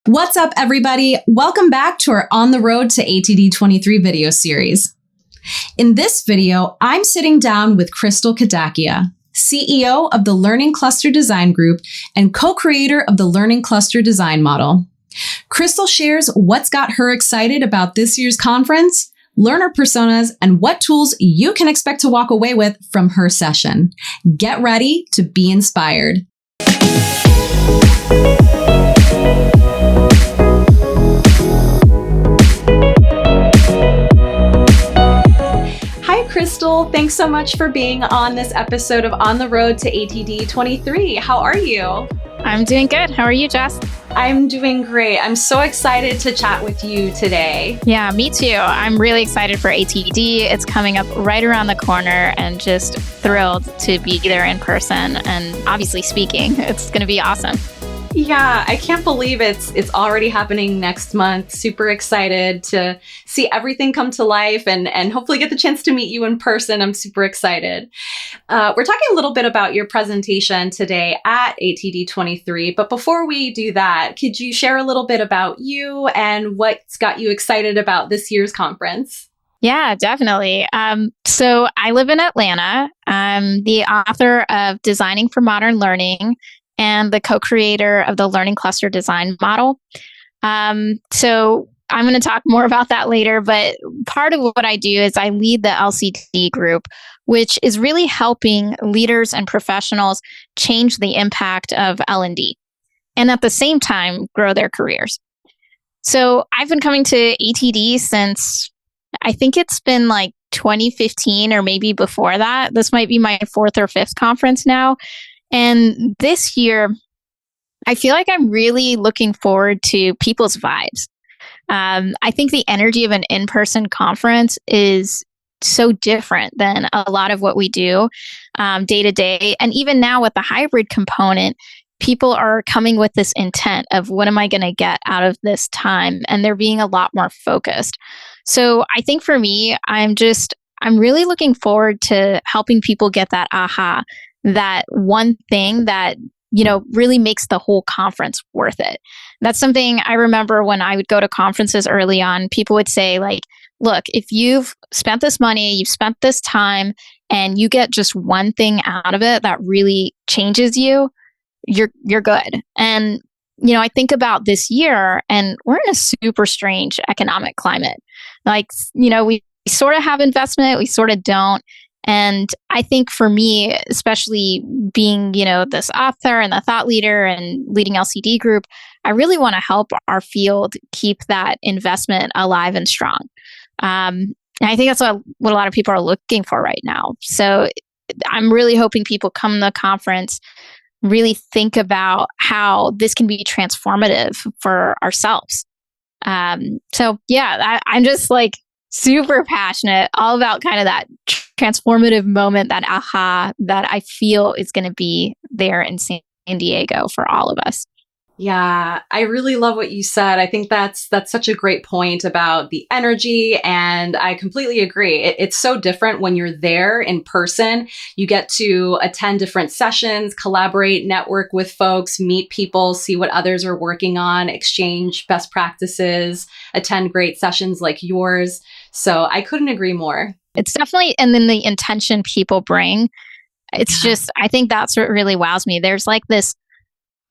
What's up, everybody? Welcome back to our On the Road to ATD23 video series. In this video, I'm sitting down with Kadakia, CEO of the Learning Cluster Design Group and co-creator of the Learning Cluster Design Model. Crystal shares what's got her excited about this year's conference, learner personas, and what tools you can expect to walk away with from her session. Get ready to be inspired. Hi, Crystal. Thanks so much for being on this episode of On the Road to ATD23. How are you? I'm doing good. How are you, Jess? I'm doing great. I'm so excited to chat with you today. Yeah, me too. I'm really excited for ATD. It's coming up right around the corner and just thrilled to be there in person and obviously speaking. It's going to be awesome. Yeah, I can't believe it's already happening next month. Super excited to see everything come to life and hopefully get the chance to meet you in person. I'm super excited. We're talking a little bit about your presentation today at ATD23, but before we do that, could you share a little bit about you and what's got you excited about this year's conference? Yeah, definitely. So I live in Atlanta. I'm the author of Designing for Modern Learning and the co-creator of the Learning Cluster Design Model. So I'm going to talk more about that later, but part of what I do is I lead the LCD group, which is really helping leaders and professionals change the impact of L&D and at the same time grow their careers. So I've been coming to ATD since I think it's been like 2015 or maybe before that. This might be my fourth or fifth conference now. And this year, I feel like I'm really looking forward to people's vibes. I think the energy of an in-person conference is so different than a lot of what we do day to day. And even now with the hybrid component, people are coming with this intent of what am I going to get out of this time? And they're being a lot more focused. So I think for me, I'm really looking forward to helping people get that aha, that one thing that, really makes the whole conference worth it. That's something I remember when I would go to conferences early on, people would say like, look, if you've spent this money, you've spent this time, and you get just one thing out of it that really changes you, you're good. And, I think about this year and we're in a super strange economic climate. Like, we sort of have investment, we sort of don't. And I think for me, especially being, this author and the thought leader and leading LCD group, I really want to help our field keep that investment alive and strong. And I think that's what a lot of people are looking for right now. So I'm really hoping people come to the conference, really think about how this can be transformative for ourselves. I'm just like super passionate all about kind of that transformative moment, that aha that I feel is going to be there in San Diego for all of us. Yeah, I really love what you said. I think that's such a great point about the energy, and I completely agree. It's so different when you're there in person. You get to attend different sessions, collaborate, network with folks, meet people, see what others are working on, exchange best practices, attend great sessions like yours. So I couldn't agree more. It's definitely, and then the intention people bring, it's just, I think that's what really wows me. There's like this,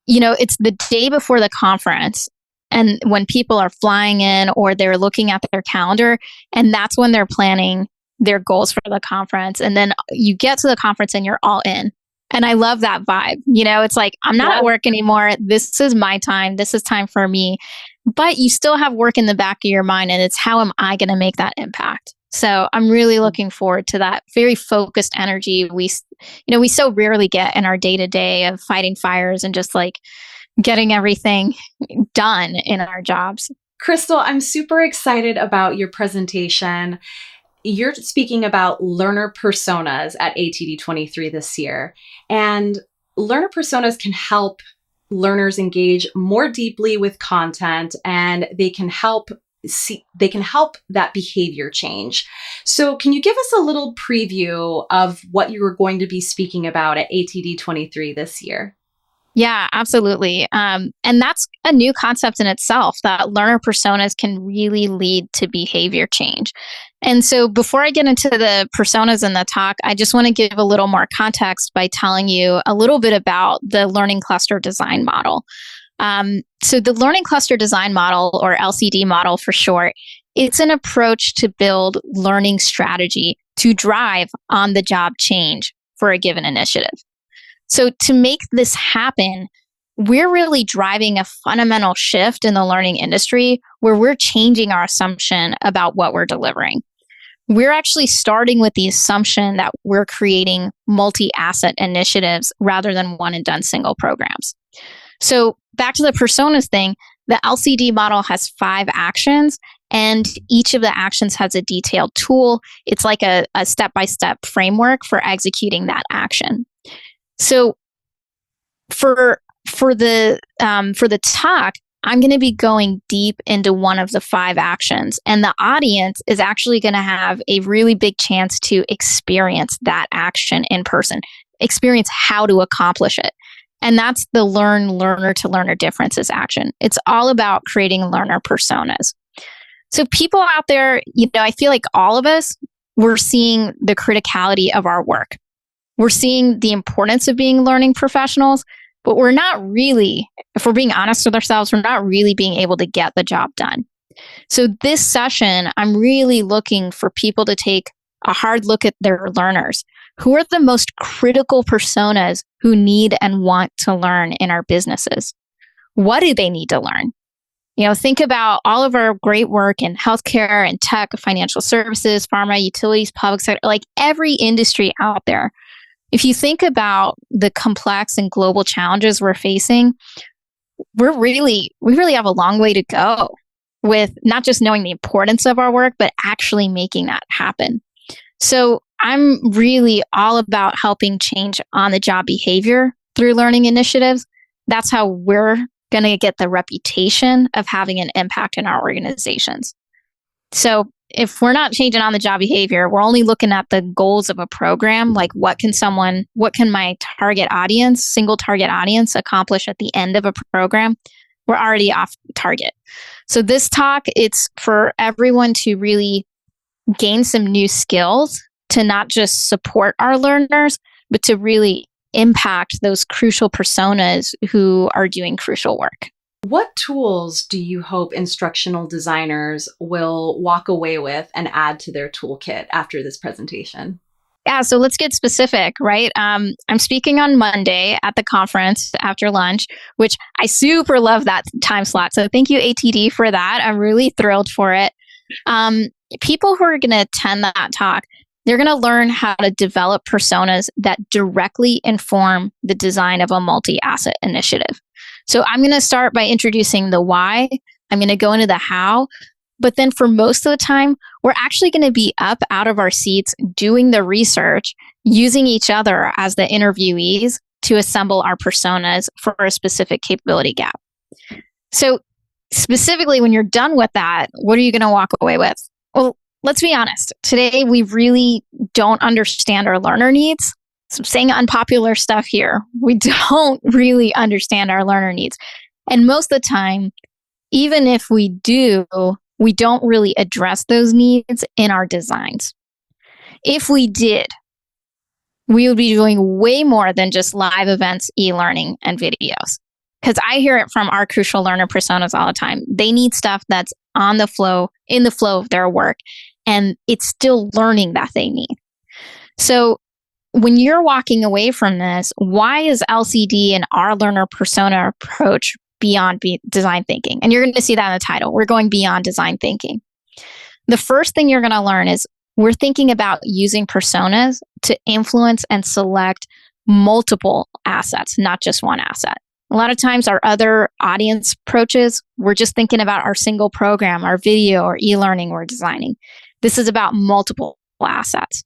it's the day before the conference and when people are flying in or they're looking at their calendar, and that's when they're planning their goals for the conference. And then you get to the conference and you're all in. And I love that vibe. It's like, I'm not at work anymore. This is my time. This is time for me. But you still have work in the back of your mind, and it's how am I going to make that impact? So I'm really looking forward to that very focused energy we so rarely get in our day-to-day of fighting fires and just like getting everything done in our jobs. Crystal, I'm super excited about your presentation. You're speaking about learner personas at ATD23 this year, and learner personas can help learners engage more deeply with content, and they can help that behavior change. So can you give us a little preview of what you are going to be speaking about at ATD23 this year? Yeah, absolutely. And that's a new concept in itself, that learner personas can really lead to behavior change. And so before I get into the personas in the talk, I just want to give a little more context by telling you a little bit about the learning cluster design model. So the learning cluster design model, or LCD model for short, it's an approach to build learning strategy to drive on the job change for a given initiative. So to make this happen, we're really driving a fundamental shift in the learning industry where we're changing our assumption about what we're delivering. We're actually starting with the assumption that we're creating multi-asset initiatives rather than one and done single programs. So back to the personas thing, the LCD model has 5 actions, and each of the actions has a detailed tool. It's like a step-by-step framework for executing that action. So for the talk, I'm going to be going deep into one of the 5 actions, and the audience is actually going to have a really big chance to experience that action in person, experience how to accomplish it. And that's the learner to learner differences action. It's all about creating learner personas. So people out there, I feel like all of us, we're seeing the criticality of our work. We're seeing the importance of being learning professionals, but we're not really, if we're being honest with ourselves, we're not really being able to get the job done. So this session, I'm really looking for people to take a hard look at their learners. Who are the most critical personas who need and want to learn in our businesses? What do they need to learn? Think about all of our great work in healthcare and tech, financial services, pharma, utilities, public sector, like every industry out there. If you think about the complex and global challenges we're facing, we really have a long way to go with not just knowing the importance of our work, but actually making that happen. So I'm really all about helping change on the job behavior through learning initiatives. That's how we're going to get the reputation of having an impact in our organizations. So if we're not changing on the job behavior, we're only looking at the goals of a program, like what can my target audience, single target audience accomplish at the end of a program? We're already off target. So this talk, it's for everyone to really gain some new skills to not just support our learners, but to really impact those crucial personas who are doing crucial work. What tools do you hope instructional designers will walk away with and add to their toolkit after this presentation? Yeah, so let's get specific, right? I'm speaking on Monday at the conference after lunch, which I super love that time slot. So thank you, ATD, for that. I'm really thrilled for it. People who are going to attend that talk, they're going to learn how to develop personas that directly inform the design of a multi-asset initiative. So I'm going to start by introducing the why. I'm going to go into the how. But then for most of the time, we're actually going to be up out of our seats doing the research, using each other as the interviewees to assemble our personas for a specific capability gap. So specifically, when you're done with that, what are you going to walk away with? Well, let's be honest. Today, we really don't understand our learner needs. So I'm saying unpopular stuff here. We don't really understand our learner needs. And most of the time, even if we do, we don't really address those needs in our designs. If we did, we would be doing way more than just live events, e-learning, and videos. Because I hear it from our crucial learner personas all the time. They need stuff that's on the flow, in the flow of their work, and it's still learning that they need. So when you're walking away from this, why is LCD and our learner persona approach beyond design thinking? And you're going to see that in the title. We're going beyond design thinking. The first thing you're going to learn is we're thinking about using personas to influence and select multiple assets, not just one asset. A lot of times our other audience approaches, we're just thinking about our single program, our video or e-learning we're designing. This is about multiple assets.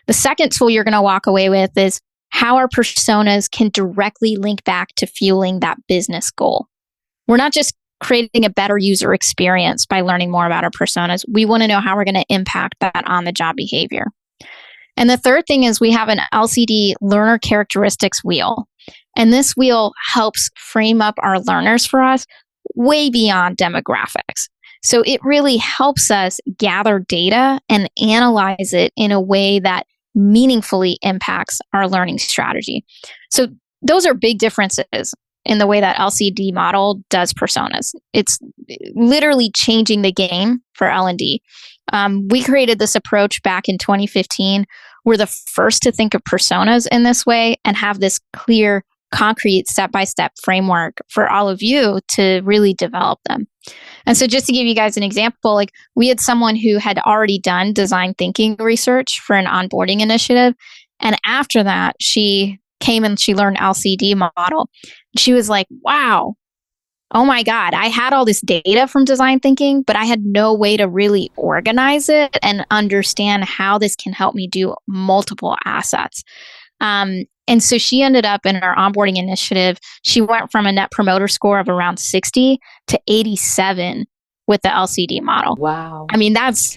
The second tool you're going to walk away with is how our personas can directly link back to fueling that business goal. We're not just creating a better user experience by learning more about our personas. We want to know how we're going to impact that on the job behavior. And the third thing is we have an LCD learner characteristics wheel. And this wheel helps frame up our learners for us way beyond demographics. So it really helps us gather data and analyze it in a way that meaningfully impacts our learning strategy. So those are big differences in the way that LCD model does personas. It's literally changing the game for L&D. We created this approach back in 2015. We're the first to think of personas in this way and have this clear, concrete, step-by-step framework for all of you to really develop them. And so just to give you guys an example, like we had someone who had already done design thinking research for an onboarding initiative. And after that, she came and she learned LCD model. She was like, wow, oh my God, I had all this data from design thinking, but I had no way to really organize it and understand how this can help me do multiple assets. And so she ended up in our onboarding initiative. She went from a net promoter score of around 60 to 87 with the LCD model. Wow. I mean, that's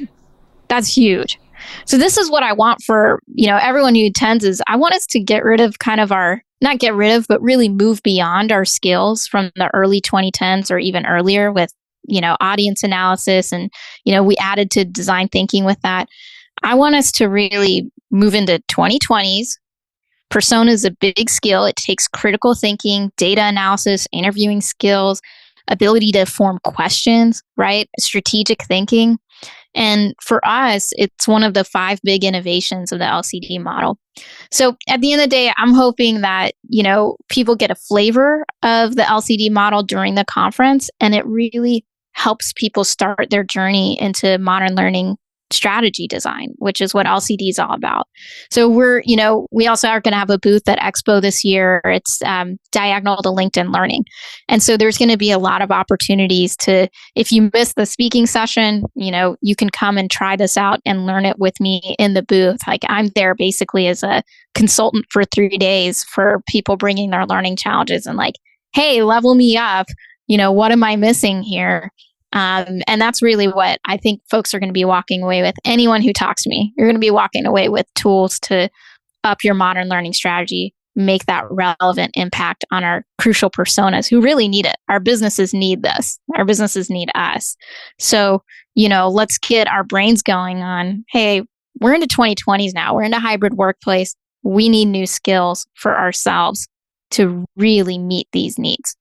huge. So this is what I want for, everyone who attends is I want us to get rid of kind of not get rid of, but really move beyond our skills from the early 2010s or even earlier with, audience analysis. And, we added to design thinking with that. I want us to really move into 2020s. Persona is a big skill. It takes critical thinking, data analysis, interviewing skills, ability to form questions, right? Strategic thinking. And for us, it's one of the 5 big innovations of the LCD model. So at the end of the day, I'm hoping that, people get a flavor of the LCD model during the conference, and it really helps people start their journey into modern learning strategy design, which is what LCD is all about. So we also are going to have a booth at Expo this year. It's diagonal to LinkedIn Learning. And so there's going to be a lot of opportunities to, if you miss the speaking session, you can come and try this out and learn it with me in the booth. Like I'm there basically as a consultant for 3 days for people bringing their learning challenges and like, hey, level me up. What am I missing here? And that's really what I think folks are going to be walking away with. Anyone who talks to me, you're going to be walking away with tools to up your modern learning strategy, make that relevant impact on our crucial personas who really need it. Our businesses need this. Our businesses need us. So, let's get our brains going on, hey, we're into 2020s now. We're into hybrid workplace. We need new skills for ourselves to really meet these needs.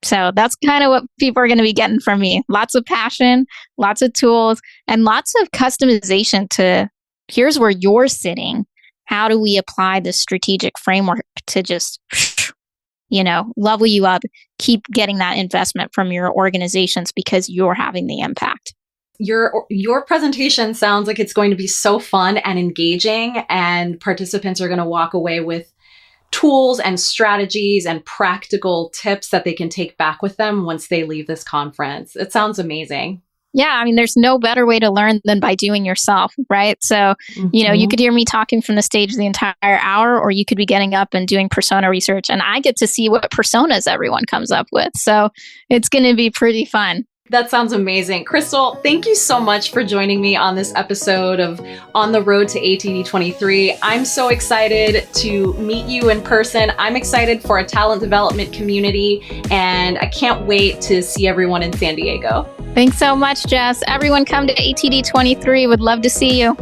So that's kind of what people are going to be getting from me. Lots of passion, lots of tools, and lots of customization to here's where you're sitting. How do we apply this strategic framework to just, level you up, keep getting that investment from your organizations because you're having the impact. Your presentation sounds like it's going to be so fun and engaging, and participants are going to walk away with tools and strategies and practical tips that they can take back with them once they leave this conference. It sounds amazing. Yeah, I mean, there's no better way to learn than by doing yourself, right? So, you could hear me talking from the stage the entire hour, or you could be getting up and doing persona research, and I get to see what personas everyone comes up with. So it's going to be pretty fun. That sounds amazing. Crystal, thank you so much for joining me on this episode of On the Road to ATD23. I'm so excited to meet you in person. I'm excited for a talent development community, and I can't wait to see everyone in San Diego. Thanks so much, Jess. Everyone come to ATD23. Would love to see you.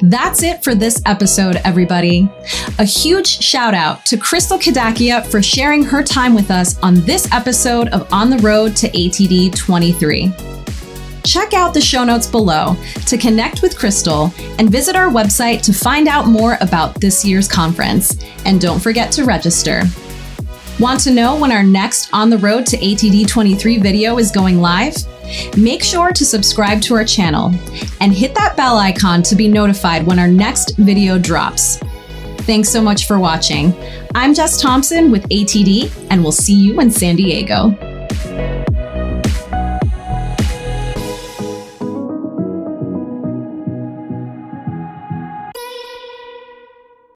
That's it for this episode, everybody. A huge shout out to Crystal Kadakia for sharing her time with us on this episode of On the Road to ATD23. Check out the show notes below to connect with Crystal and visit our website to find out more about this year's conference. And don't forget to register. Want to know when our next On the Road to ATD23 video is going live? Make sure to subscribe to our channel and hit that bell icon to be notified when our next video drops. Thanks so much for watching. I'm Jess Thompson with ATD, and we'll see you in San Diego.